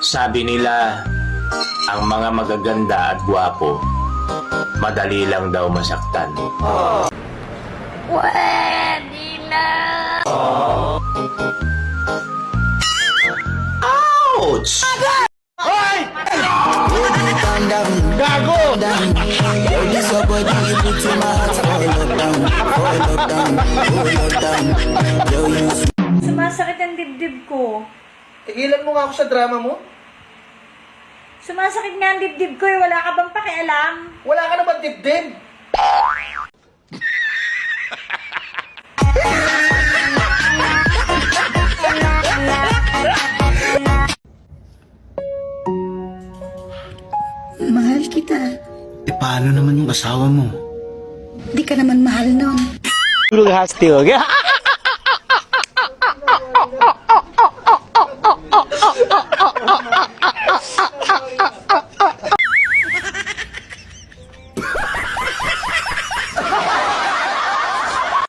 Sabi nila, ang mga magaganda at gwapo, madali lang daw masaktan. Pwede na! Ouch! Hoy! Gago! Sumasakit ang dibdib ko. Tigilan mo nga ako sa drama mo. Sumasakit nga ang dibdib ko eh. Wala ka bang pakialam? Wala ka naman dibdib. Mahal kita. Paano naman yung asawa mo? Di ka naman mahal nun. Hasti, okay?